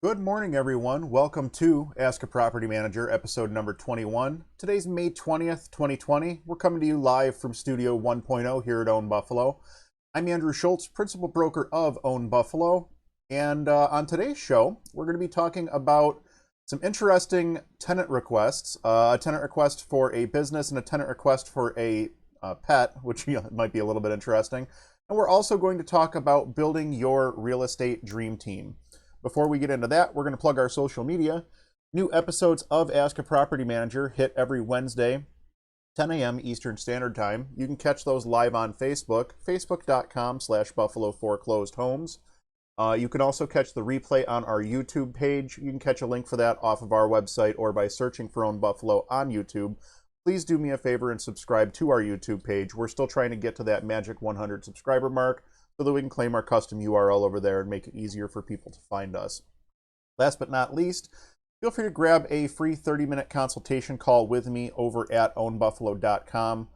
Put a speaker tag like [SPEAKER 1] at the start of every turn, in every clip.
[SPEAKER 1] Good morning, everyone. Welcome to Ask a Property Manager, episode number 21. Today's May 20th, 2020. We're coming to you live from Studio 1.0 here at Own Buffalo. I'm Andrew Schultz, principal broker of Own Buffalo. And on today's show, we're going to be talking about some interesting tenant requests, a tenant request for a business and a tenant request for a pet, which might be a little bit interesting. And we're also going to talk about building your real estate dream team. Before we get into that, we're going to plug our social media. New episodes of Ask a Property Manager hit every Wednesday, 10 a.m. Eastern Standard Time. You can catch those live on Facebook, facebook.com/Buffalo Foreclosed Homes. You can also catch the replay on our YouTube page. You can catch a link for that off of our website or by searching for Own Buffalo on YouTube. Please do me a favor and subscribe to our YouTube page. We're still trying to get to that magic 100 subscriber mark, so that we can claim our custom URL over there and make it easier for people to find us. Last but not least, feel free to grab a free 30-minute consultation call with me over at ownbuffalo.com.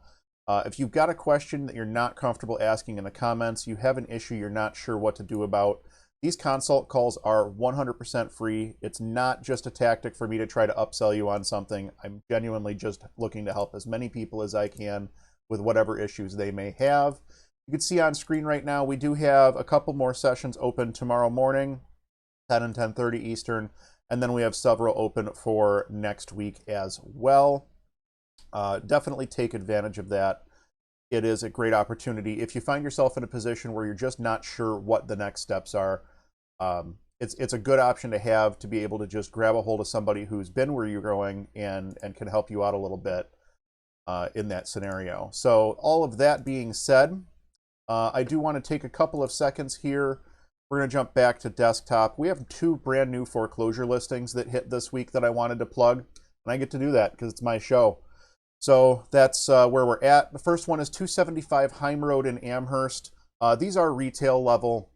[SPEAKER 1] If you've got a question that you're not comfortable asking in the comments, you have an issue you're not sure what to do about, these consult calls are 100% free. It's not just a tactic for me to try to upsell you on something. I'm genuinely just looking to help as many people as I can with whatever issues they may have. You can see on screen right now, we do have a couple more sessions open tomorrow morning, 10 and 10:30 Eastern, and then we have several open for next week as well. Definitely take advantage of that. It is a great opportunity. If you find yourself in a position where you're just not sure what the next steps are, it's a good option to have, to be able to just grab a hold of somebody who's been where you're going and can help you out a little bit in that scenario. So all of that being said, I do want to take a couple of seconds here. We're going to jump back to desktop. We have two brand new foreclosure listings that hit this week that I wanted to plug, and I get to do that because it's my show. So that's where we're at. The first one is 275 Heim Road in Amherst. These are retail level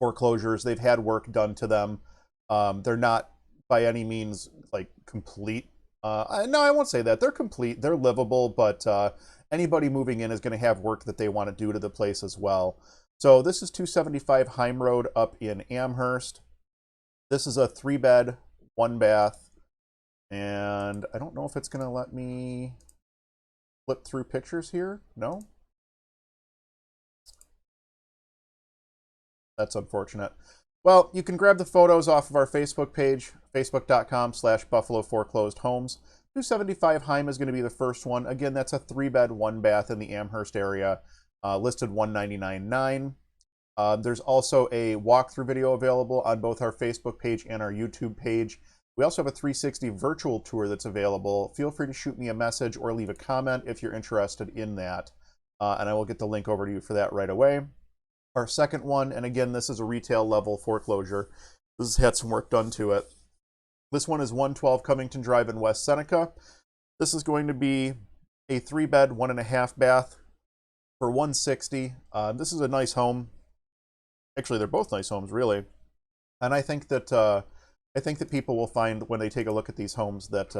[SPEAKER 1] foreclosures. They've had work done to them. They're not by any means like complete. No, I won't say that. They're complete. They're livable, but anybody moving in is going to have work that they want to do to the place as well. So this is 275 Heim Road up in Amherst. This is a 3-bed, 1-bath, and I don't know if it's going to let me flip through pictures here. No? That's unfortunate. Well, you can grab the photos off of our Facebook page, facebook.com/Buffalo Foreclosed Homes. 275 Heim is going to be the first one. Again, that's a 3-bed, 1-bath in the Amherst area, listed $199,900. There's also a walkthrough video available on both our Facebook page and our YouTube page. We also have a 360 virtual tour that's available. Feel free to shoot me a message or leave a comment if you're interested in that, and I will get the link over to you for that right away. Our second one, and again, this is a retail level foreclosure. This has had some work done to it. This one is 112 Covington Drive in West Seneca. This is going to be a 3-bed, 1.5-bath for $160,000. This is a nice home. Actually, they're both nice homes, really. And I think that people will find when they take a look at these homes that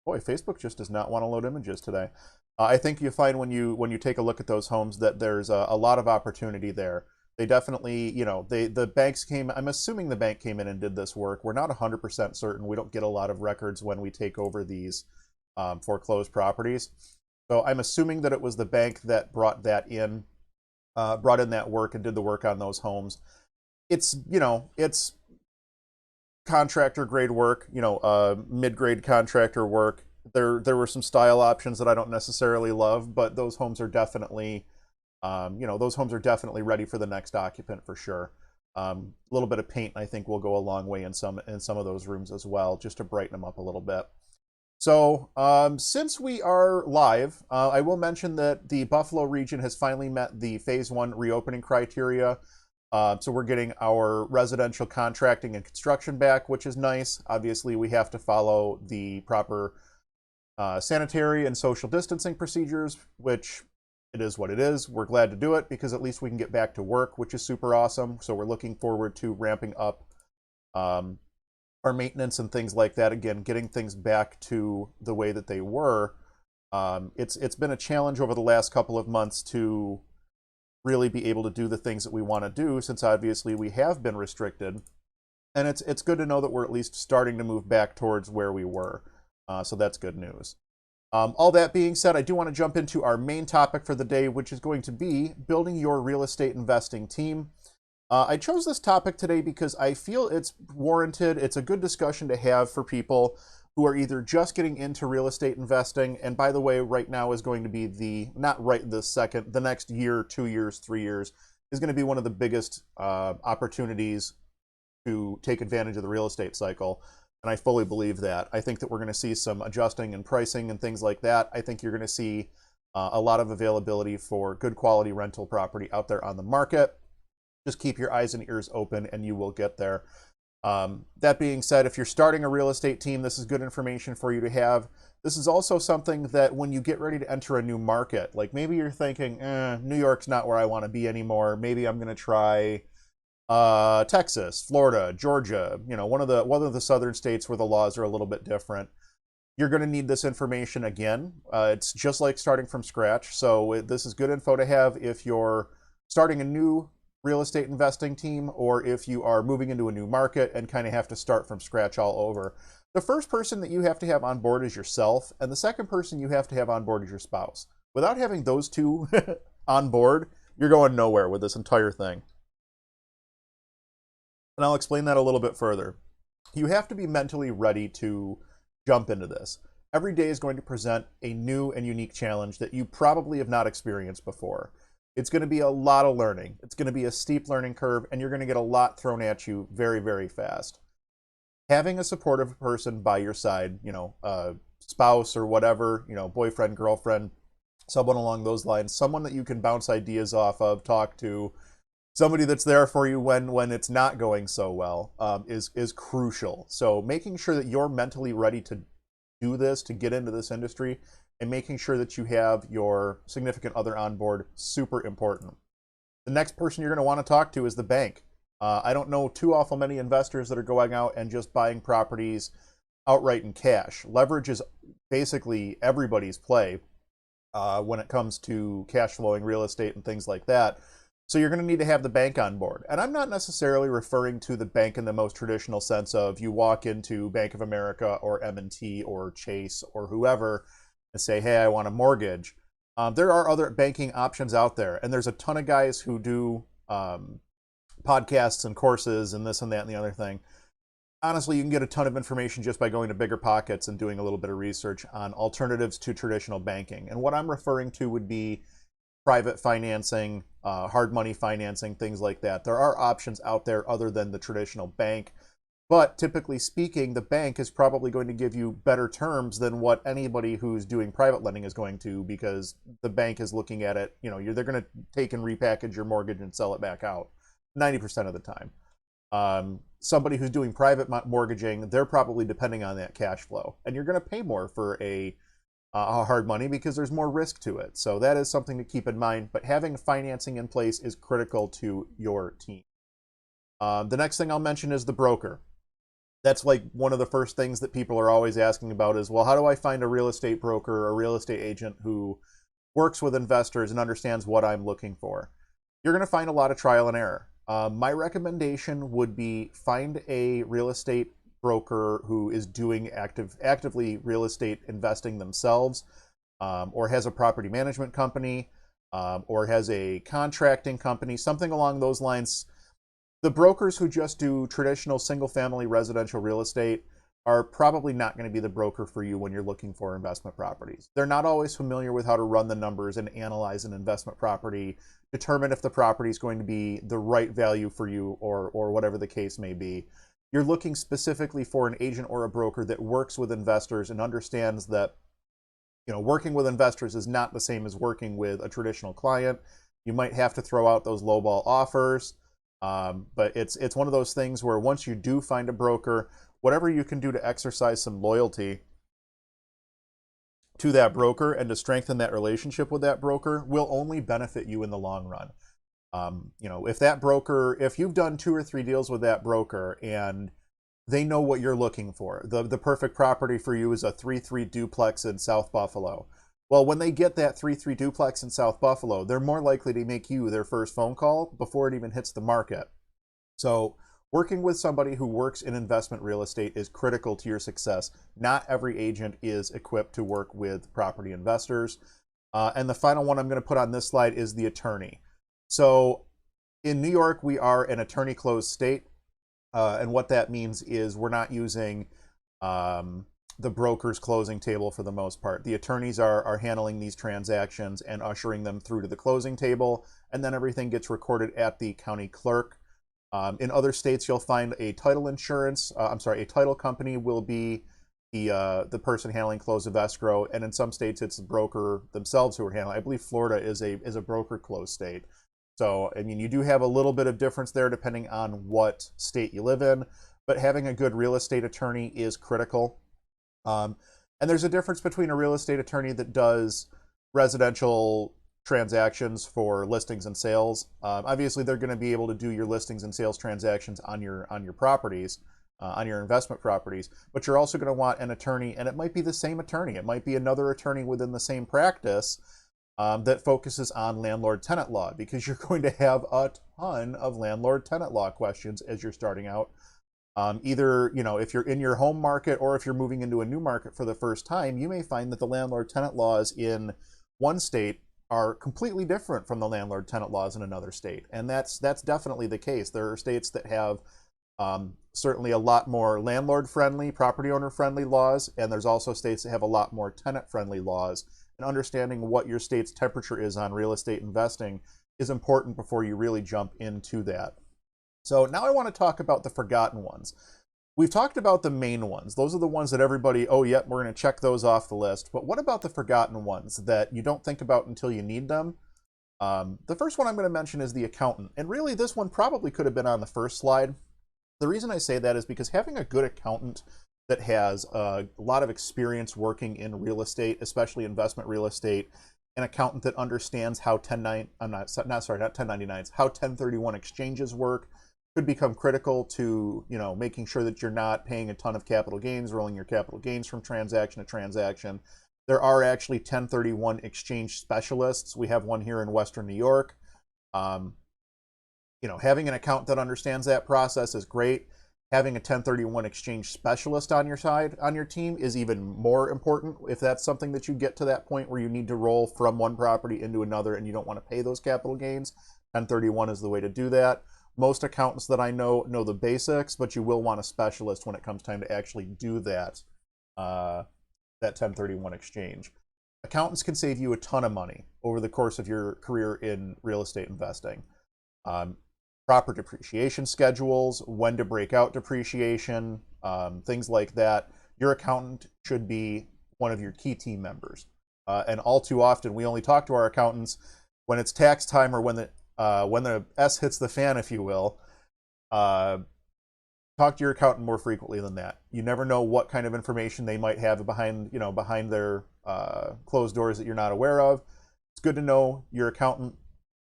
[SPEAKER 1] boy, Facebook just does not want to load images today. I think you find when you take a look at those homes that there's a lot of opportunity there. They definitely, the banks came, I'm assuming the bank came in and did this work. We're not 100% certain. We don't get a lot of records when we take over these foreclosed properties. So I'm assuming that it was the bank that brought in that work and did the work on those homes. It's contractor grade work, mid-grade contractor work. There were some style options that I don't necessarily love, but those homes are definitely ready for the next occupant for sure. A little bit of paint, I think, will go a long way in some of those rooms as well, just to brighten them up a little bit. So since we are live, I will mention that the Buffalo region has finally met the Phase 1 reopening criteria. So we're getting our residential contracting and construction back, which is nice. Obviously, we have to follow the proper sanitary and social distancing procedures, which it is what it is. We're glad to do it because at least we can get back to work, which is super awesome. So we're looking forward to ramping up our maintenance and things like that. Again, getting things back to the way that they were. It's been a challenge over the last couple of months to really be able to do the things that we want to do, since obviously we have been restricted. And it's good to know that we're at least starting to move back towards where we were. So that's good news. All that being said, I do want to jump into our main topic for the day, which is going to be building your real estate investing team. I chose this topic today because I feel it's warranted. It's a good discussion to have for people who are either just getting into real estate investing. And by the way, right now is going to be not right this second, the next year, 2 years, 3 years is going to be one of the biggest opportunities to take advantage of the real estate cycle. And I fully believe that. I think that we're going to see some adjusting in pricing and things like that. I think you're going to see a lot of availability for good quality rental property out there on the market. Just keep your eyes and ears open and you will get there. That being said, if you're starting a real estate team, this is good information for you to have. This is also something that when you get ready to enter a new market, like maybe you're thinking, New York's not where I want to be anymore. Maybe I'm going to try Texas, Florida, Georgia, one of the southern states where the laws are a little bit different. You're going to need this information again. It's just like starting from scratch. So this is good info to have if you're starting a new real estate investing team or if you are moving into a new market and kind of have to start from scratch all over. The first person that you have to have on board is yourself, and the second person you have to have on board is your spouse. Without having those two on board, you're going nowhere with this entire thing. And I'll explain that a little bit further. You have to be mentally ready to jump into this. Every day is going to present a new and unique challenge that you probably have not experienced before. It's going to be a lot of learning. It's going to be a steep learning curve, and you're going to get a lot thrown at you very, very fast. Having a supportive person by your side, a spouse or whatever, boyfriend, girlfriend, someone along those lines, someone that you can bounce ideas off of, talk to, somebody that's there for you when it's not going so well is crucial. So making sure that you're mentally ready to do this, to get into this industry, and making sure that you have your significant other on board, super important. The next person you're going to want to talk to is the bank. I don't know too awful many investors that are going out and just buying properties outright in cash. Leverage is basically everybody's play when it comes to cash flowing real estate and things like that. So you're going to need to have the bank on board. And I'm not necessarily referring to the bank in the most traditional sense of you walk into Bank of America or M&T or Chase or whoever and say, hey, I want a mortgage. There are other banking options out there. And there's a ton of guys who do podcasts and courses and this and that and the other thing. Honestly, you can get a ton of information just by going to Bigger Pockets and doing a little bit of research on alternatives to traditional banking. And what I'm referring to would be private financing, hard money financing, things like that. There are options out there other than the traditional bank, but typically speaking, the bank is probably going to give you better terms than what anybody who's doing private lending is going to, because the bank is looking at it, they're going to take and repackage your mortgage and sell it back out 90% of the time. Somebody who's doing private mortgaging, they're probably depending on that cash flow, and you're going to pay more for a hard money because there's more risk to it. So that is something to keep in mind, but having financing in place is critical to your team. The next thing I'll mention is the broker. That's like one of the first things that people are always asking about is, well, how do I find a real estate broker or a real estate agent who works with investors and understands what I'm looking for? You're going to find a lot of trial and error. My recommendation would be find a real estate broker who is doing actively real estate investing themselves, or has a property management company, or has a contracting company, something along those lines. The brokers who just do traditional single-family residential real estate are probably not going to be the broker for you when you're looking for investment properties. They're not always familiar with how to run the numbers and analyze an investment property, determine if the property is going to be the right value for you or whatever the case may be. You're looking specifically for an agent or a broker that works with investors and understands that, working with investors is not the same as working with a traditional client. You might have to throw out those lowball offers, but it's one of those things where once you do find a broker, whatever you can do to exercise some loyalty to that broker and to strengthen that relationship with that broker will only benefit you in the long run. If you've done 2 or 3 deals with that broker and they know what you're looking for, the perfect property for you is a 3-3 duplex in South Buffalo. Well, when they get that 3-3 duplex in South Buffalo, they're more likely to make you their first phone call before it even hits the market. So Working with somebody who works in investment real estate is critical to your success. Not every agent is equipped to work with property investors. And the final one I'm going to put on this slide is the attorney. So in New York, we are an attorney-closed state. And what that means is we're not using the broker's closing table for the most part. The attorneys are handling these transactions and ushering them through to the closing table, and then everything gets recorded at the county clerk. In other states, you'll find a title insurance, a title company will be the person handling close of escrow, and in some states it's the broker themselves who are handling. I believe Florida is a broker closed state. So, I mean, you do have a little bit of difference there depending on what state you live in, but having a good real estate attorney is critical. And there's a difference between a real estate attorney that does residential transactions for listings and sales. Obviously, they're going to be able to do your listings and sales transactions on your properties, on your investment properties, but you're also going to want an attorney, and it might be the same attorney. It might be another attorney within the same practice that focuses on landlord-tenant law, because you're going to have a ton of landlord-tenant law questions as you're starting out. Either, if you're in your home market or if you're moving into a new market for the first time, you may find that the landlord-tenant laws in one state are completely different from the landlord-tenant laws in another state. And that's definitely the case. There are states that have certainly a lot more landlord-friendly, property owner-friendly laws, and there's also states that have a lot more tenant-friendly laws. And understanding what your state's temperature is on real estate investing is important before you really jump into that. So now I want to talk about the forgotten ones. We've talked about the main ones. Those are the ones that everybody, oh, yep, we're going to check those off the list. But what about the forgotten ones that you don't think about until you need them? The first one I'm going to mention is the accountant. And really, this one probably could have been on the first slide. The reason I say that is because having a good accountant that has a lot of experience working in real estate, especially investment real estate, an accountant that understands how not 1099s, how 1031 exchanges work, could become critical to, making sure that you're not paying a ton of capital gains, rolling your capital gains from transaction to transaction. There are actually 1031 exchange specialists. We have one here in Western New York. Having an accountant that understands that process is great. Having a 1031 exchange specialist on your side, on your team, is even more important if that's something that you get to that point where you need to roll from one property into another and you don't want to pay those capital gains. 1031 is the way to do that. Most accountants that I know the basics, but you will want a specialist when it comes time to actually do that 1031 exchange. Accountants can save you a ton of money over the course of your career in real estate investing. Proper depreciation schedules, when to break out depreciation, things like that. Your accountant should be one of your key team members. And all too often, we only talk to our accountants when it's tax time or when the S hits the fan, if you will. Talk to your accountant more frequently than that. You never know what kind of information they might have behind their closed doors that you're not aware of. It's good to know your accountant.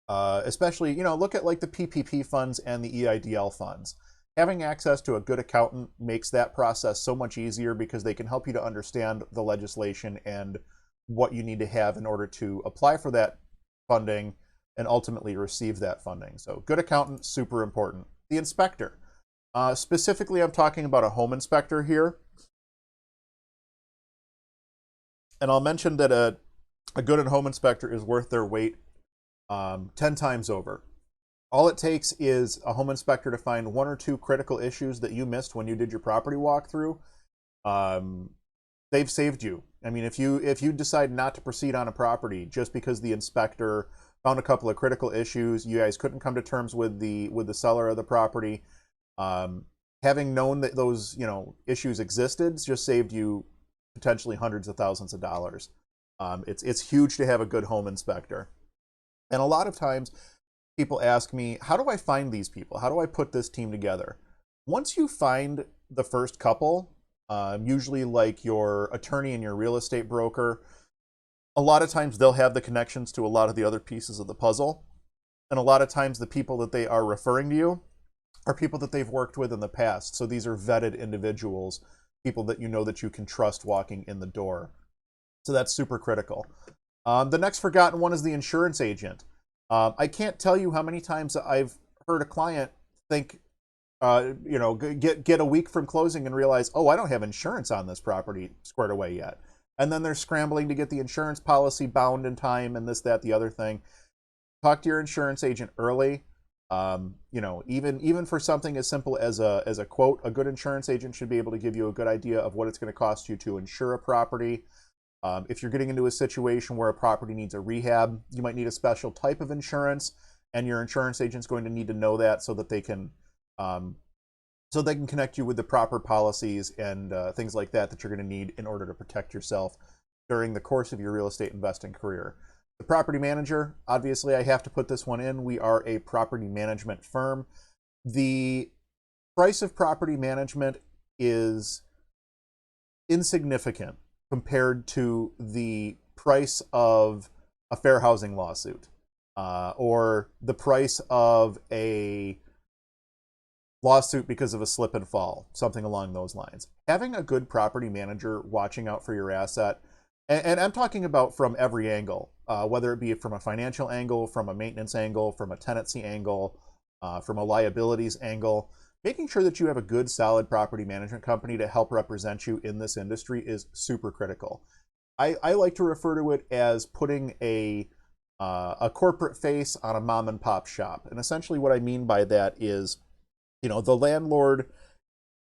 [SPEAKER 1] Especially, look at like the PPP funds and the EIDL funds. Having access to a good accountant makes that process so much easier because they can help you to understand the legislation and what you need to have in order to apply for that funding and ultimately receive that funding. So good accountant, super important. The inspector. Specifically, I'm talking about a home inspector here. And I'll mention that a good home inspector is worth their weight 10 times over. All it takes is a home inspector to find one or two critical issues that you missed when you did your property walkthrough. They've saved you. I mean, if you decide not to proceed on a property just because the inspector found a couple of critical issues, you guys couldn't come to terms with the seller of the property, having known that those issues existed just saved you potentially hundreds of thousands of dollars. It's huge to have a good home inspector. And a lot of times people ask me, how do I find these people? How do I put this team together? Once you find the first couple, usually like your attorney and your real estate broker, a lot of times they'll have the connections to a lot of the other pieces of the puzzle. And a lot of times the people that they are referring to you are people that they've worked with in the past. So these are vetted individuals, people that that you can trust walking in the door. So that's super critical. The next forgotten one is the insurance agent. I can't tell you how many times I've heard a client think get a week from closing and realize, oh, I don't have insurance on this property squared away yet. And then they're scrambling to get the insurance policy bound in time and this, that, the other thing. Talk to your insurance agent early. Even for something as simple as a quote, a good insurance agent should be able to give you a good idea of what it's going to cost you to insure a property. If you're getting into a situation where a property needs a rehab, you might need a special type of insurance, and your insurance agent's going to need to know that so that they can connect you with the proper policies and things like that you're going to need in order to protect yourself during the course of your real estate investing career. The property manager, obviously I have to put this one in. We are a property management firm. The price of property management is insignificant compared to the price of a fair housing lawsuit or the price of a lawsuit because of a slip and fall, something along those lines. Having a good property manager watching out for your asset, and I'm talking about from every angle, whether it be from a financial angle, from a maintenance angle, from a tenancy angle, from a liabilities angle, making sure that you have a good, solid property management company to help represent you in this industry is super critical. I like to refer to it as putting a corporate face on a mom and pop shop. And essentially what I mean by that is, the landlord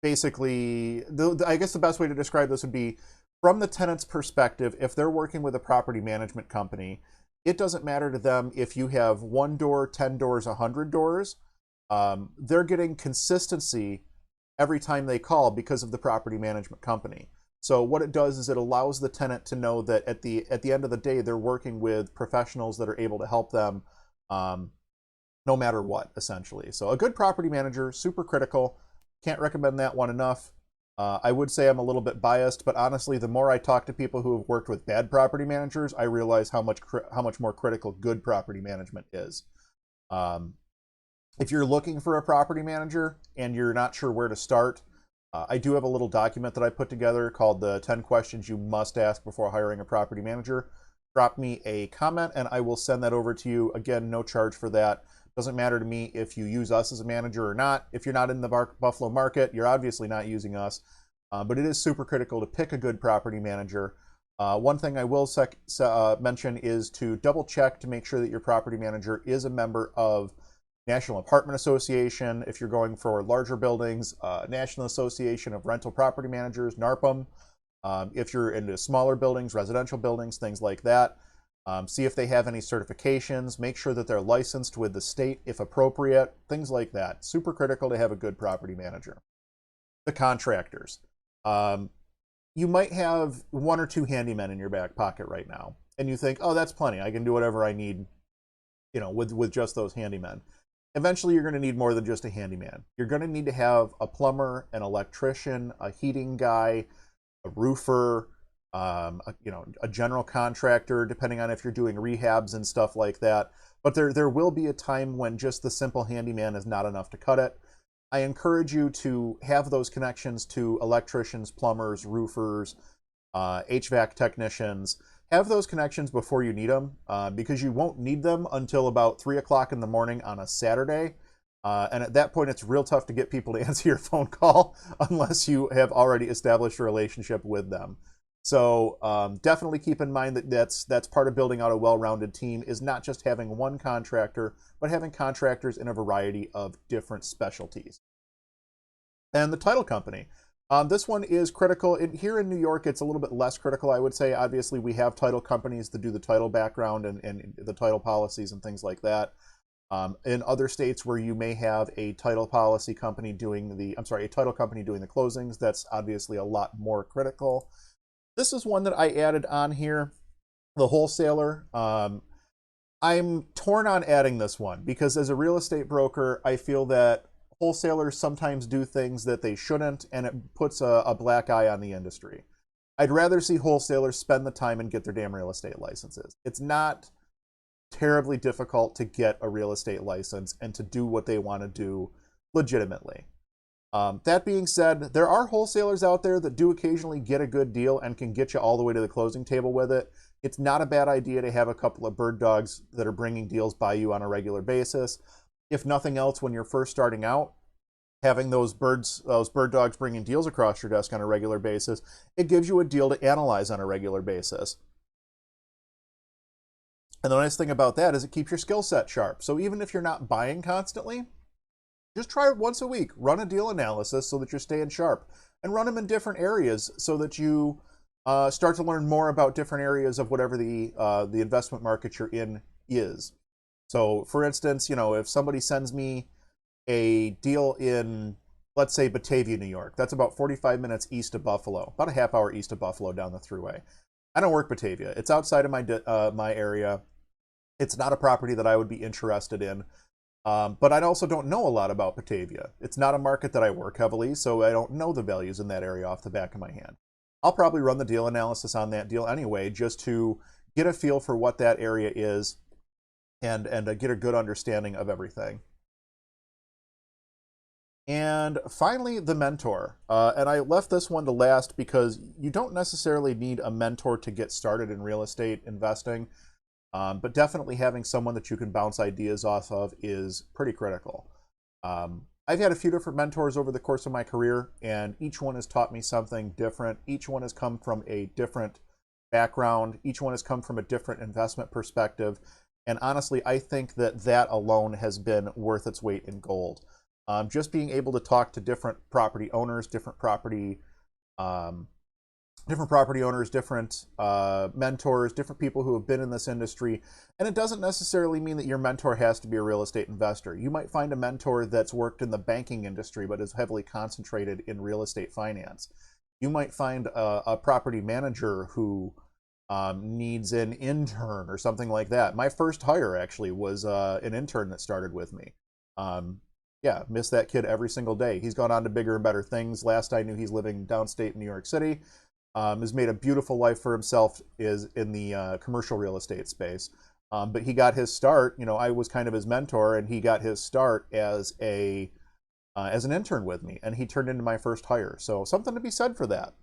[SPEAKER 1] basically, I guess the best way to describe this would be from the tenant's perspective. If they're working with a property management company, it doesn't matter to them if you have 1 door, 10 doors, 100 doors. They're getting consistency every time they call because of the property management company. So what it does is it allows the tenant to know that at the end of the day, they're working with professionals that are able to help them no matter what, essentially. So a good property manager, super critical. Can't recommend that one enough. I would say I'm a little bit biased, but honestly, the more I talk to people who have worked with bad property managers, I realize how much more critical good property management is. If you're looking for a property manager and you're not sure where to start, I do have a little document that I put together called the 10 questions you must ask before hiring a property manager. Drop me a comment and I will send that over to you. Again, no charge for that. Doesn't matter to me if you use us as a manager or not. If you're not in the Buffalo market, you're obviously not using us. But it is super critical to pick a good property manager. One thing I will mention is to double check to make sure that your property manager is a member of National Apartment Association. If you're going for larger buildings, National Association of Rental Property Managers, NARPM. If you're into smaller buildings, residential buildings, things like that. See if they have any certifications. Make sure that they're licensed with the state if appropriate. Things like that. Super critical to have a good property manager. The contractors. You might have 1 or 2 handymen in your back pocket right now. And you think, oh, that's plenty. I can do whatever I need, with just those handymen. Eventually, you're going to need more than just a handyman. You're going to need to have a plumber, an electrician, a heating guy, a roofer, a general contractor, depending on if you're doing rehabs and stuff like that. But there will be a time when just the simple handyman is not enough to cut it. I encourage you to have those connections to electricians, plumbers, roofers, HVAC technicians. Have those connections before you need them, because you won't need them until about 3 o'clock in the morning on a Saturday. And at that point, it's real tough to get people to answer your phone call unless you have already established a relationship with them. So definitely keep in mind that that's part of building out a well-rounded team, is not just having one contractor, but having contractors in a variety of different specialties. And the title company. This one is critical. Here in New York, it's a little bit less critical, I would say. Obviously, we have title companies that do the title background and the title policies and things like that. In other states where you may have a title company doing the closings, that's obviously a lot more critical. This is one that I added on here, the wholesaler. I'm torn on adding this one because as a real estate broker, I feel that wholesalers sometimes do things that they shouldn't, and it puts a black eye on the industry. I'd rather see wholesalers spend the time and get their damn real estate licenses. It's not terribly difficult to get a real estate license and to do what they want to do legitimately. That being said, there are wholesalers out there that do occasionally get a good deal and can get you all the way to the closing table with it. It's not a bad idea to have a couple of bird dogs that are bringing deals by you on a regular basis. If nothing else, when you're first starting out, having those bird dogs bringing deals across your desk on a regular basis, it gives you a deal to analyze on a regular basis. And the nice thing about that is it keeps your skill set sharp. So even if you're not buying constantly, just try once a week, run a deal analysis so that you're staying sharp, and run them in different areas so that you start to learn more about different areas of whatever the investment market you're in is. So for instance, if somebody sends me a deal in, let's say, Batavia, New York, that's about 45 minutes east of Buffalo, about a half hour east of Buffalo down the thruway. I don't work Batavia. It's outside of my area. It's not a property that I would be interested in. But I also don't know a lot about Batavia. It's not a market that I work heavily, so I don't know the values in that area off the back of my hand. I'll probably run the deal analysis on that deal anyway, just to get a feel for what that area is and get a good understanding of everything. And finally, the mentor. And I left this one to last because you don't necessarily need a mentor to get started in real estate investing. But definitely having someone that you can bounce ideas off of is pretty critical. I've had a few different mentors over the course of my career, and each one has taught me something different. Each one has come from a different background. Each one has come from a different investment perspective. And honestly, I think that alone has been worth its weight in gold. Just being able to talk to different property owners, different property owners, different mentors, different people who have been in this industry. And it doesn't necessarily mean that your mentor has to be a real estate investor. You might find a mentor that's worked in the banking industry but is heavily concentrated in real estate finance. You might find a property manager who needs an intern or something like that. My first hire actually was an intern that started with me. Yeah, miss that kid every single day. He's gone on to bigger and better things. Last I knew, he's living downstate in New York City. Has made a beautiful life for himself, is in the commercial real estate space. But he got his start, I was kind of his mentor, and he got his start as an intern with me, and he turned into my first hire. So something to be said for that.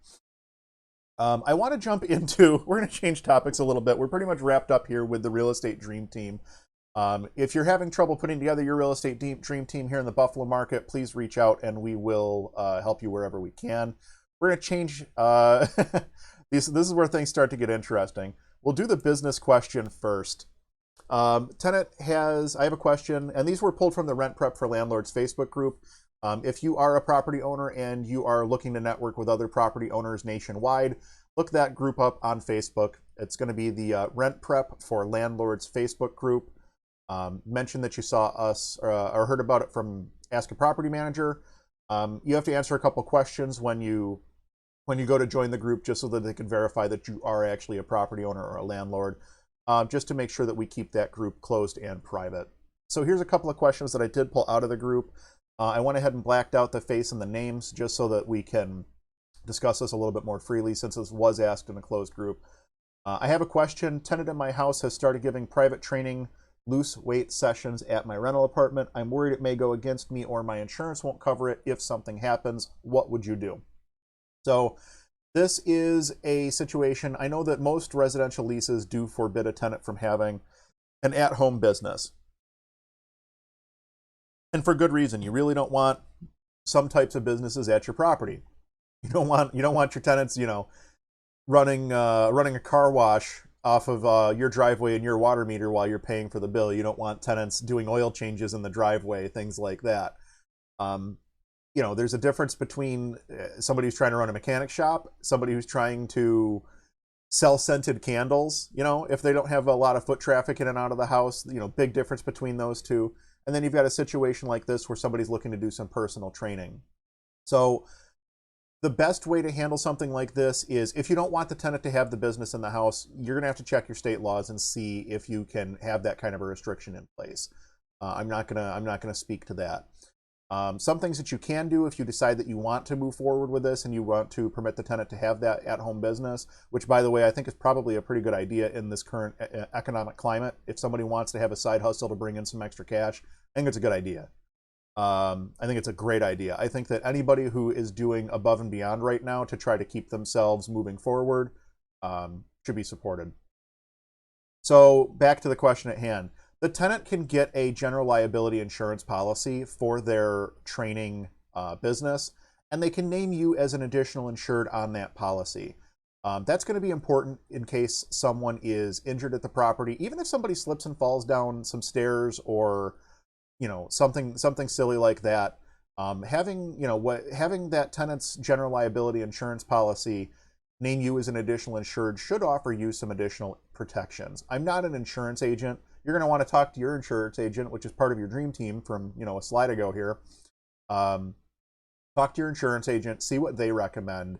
[SPEAKER 1] I want to jump into, we're going to change topics a little bit. We're pretty much wrapped up here with the real estate dream team. If you're having trouble putting together your real estate dream team here in the Buffalo market, please reach out and we will help you wherever we can. We're going to change, this is where things start to get interesting. We'll do the business question first. I have a question, and these were pulled from the Rent Prep for Landlords Facebook group. If you are a property owner and you are looking to network with other property owners nationwide, look that group up on Facebook. It's going to be the Rent Prep for Landlords Facebook group. Mention that you saw us or heard about it from Ask a Property Manager. You have to answer a couple questions when you go to join the group, just so that they can verify that you are actually a property owner or a landlord, just to make sure that we keep that group closed and private. So here's a couple of questions that I did pull out of the group. I went ahead and blacked out the face and the names just so that we can discuss this a little bit more freely, since this was asked in a closed group. I have a question. Tenant in my house has started giving private training loose weight sessions at my rental apartment. I'm worried it may go against me or my insurance won't cover it if something happens. What would you do? So this is a situation, I know that most residential leases do forbid a tenant from having an at-home business. And for good reason. You really don't want some types of businesses at your property. You don't want your tenants, running a car wash off of your driveway and your water meter while you're paying for the bill. You don't want tenants doing oil changes in the driveway, things like that. There's a difference between somebody who's trying to run a mechanic shop, somebody who's trying to sell scented candles. If they don't have a lot of foot traffic in and out of the house, big difference between those two. And then you've got a situation like this where somebody's looking to do some personal training. So the best way to handle something like this is, if you don't want the tenant to have the business in the house, you're going to have to check your state laws and see if you can have that kind of a restriction in place. I'm not gonna speak to that. Some things that you can do if you decide that you want to move forward with this and you want to permit the tenant to have that at-home business, which, by the way, I think is probably a pretty good idea in this current economic climate. If somebody wants to have a side hustle to bring in some extra cash, I think it's a good idea. I think it's a great idea. I think that anybody who is doing above and beyond right now to try to keep themselves moving forward should be supported. So back to the question at hand. The tenant can get a general liability insurance policy for their training business, and they can name you as an additional insured on that policy. That's going to be important in case someone is injured at the property, even if somebody slips and falls down some stairs or, you know, something silly like that. Having that tenant's general liability insurance policy name you as an additional insured should offer you some additional protections. I'm not an insurance agent. You're going to want to talk to your insurance agent, which is part of your dream team from, you know, a slide ago here. Talk to your insurance agent, see what they recommend.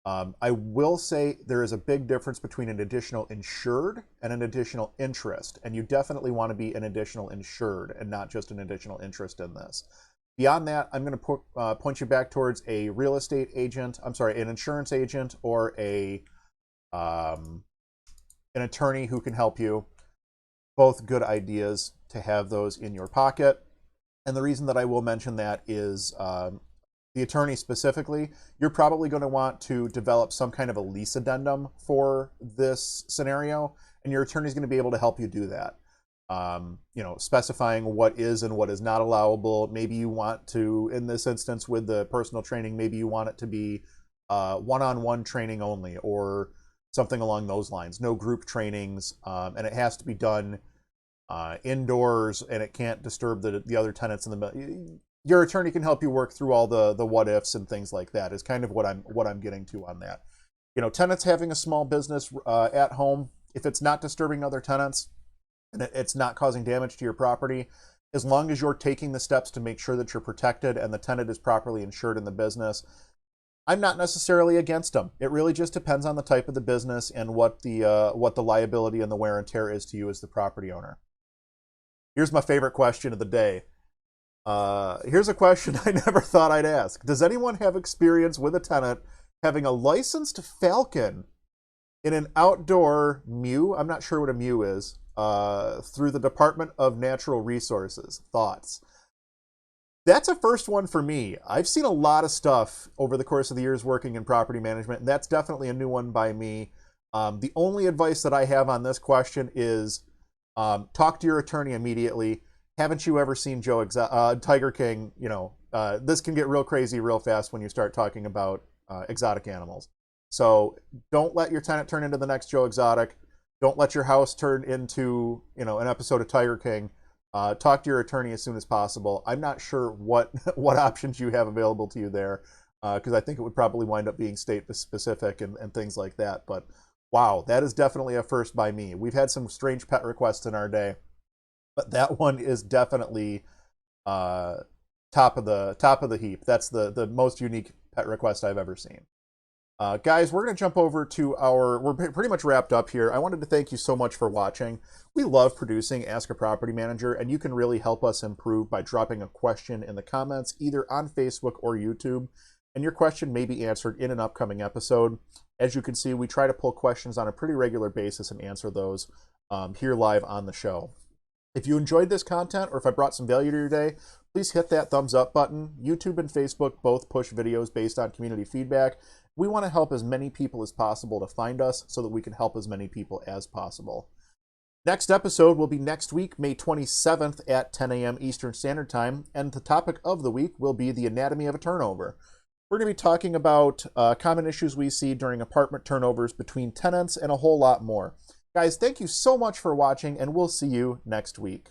[SPEAKER 1] I will say there is a big difference between an additional insured and an additional interest, and you definitely want to be an additional insured and not just an additional interest in this. Beyond that, I'm going to point you back towards a real estate agent, an insurance agent, or an attorney who can help you. Both good ideas to have those in your pocket. And the reason that I will mention that is the attorney specifically, you're probably going to want to develop some kind of a lease addendum for this scenario, and your attorney is going to be able to help you do that. You know, specifying what is and what is not allowable. Maybe you want to, in this instance with the personal training, maybe you want it to be one-on-one training only, or something along those lines. No group trainings, and it has to be done indoors, and it can't disturb the other tenants in the. Your attorney can help you work through all the what ifs and things like that. Is kind of what I'm getting to on that. You know, tenants having a small business at home, if it's not disturbing other tenants and it's not causing damage to your property, as long as you're taking the steps to make sure that you're protected and the tenant is properly insured in the business, I'm not necessarily against them. It really just depends on the type of the business and what the liability and the wear and tear is to you as the property owner. Here's my favorite question of the day. Here's a question I never thought I'd ask. Does anyone have experience with a tenant having a licensed falcon in an outdoor mew? I'm not sure what a mew is. Through the Department of Natural Resources. Thoughts? That's a first one for me. I've seen a lot of stuff over the course of the years working in property management, and that's definitely a new one by me. The only advice that I have on this question is talk to your attorney immediately. Haven't you ever seen Tiger King? You know, this can get real crazy real fast when you start talking about exotic animals. So don't let your tenant turn into the next Joe Exotic. Don't let your house turn into, you know, an episode of Tiger King. Talk to your attorney as soon as possible. I'm not sure what options you have available to you there, because I think it would probably wind up being state specific and things like that. But wow, that is definitely a first by me. We've had some strange pet requests in our day, but that one is definitely top of the heap. That's the most unique pet request I've ever seen. Guys, we're going to jump over to we're pretty much wrapped up here. I wanted to thank you so much for watching. We love producing Ask a Property Manager, and you can really help us improve by dropping a question in the comments, either on Facebook or YouTube, and your question may be answered in an upcoming episode. As you can see, we try to pull questions on a pretty regular basis and answer those here live on the show. If you enjoyed this content, or if I brought some value to your day, please hit that thumbs up button. YouTube and Facebook both push videos based on community feedback. We want to help as many people as possible to find us so that we can help as many people as possible. Next episode will be next week, May 27th at 10 a.m. Eastern Standard Time, and the topic of the week will be the anatomy of a turnover. We're going to be talking about common issues we see during apartment turnovers between tenants and a whole lot more. Guys, thank you so much for watching, and we'll see you next week.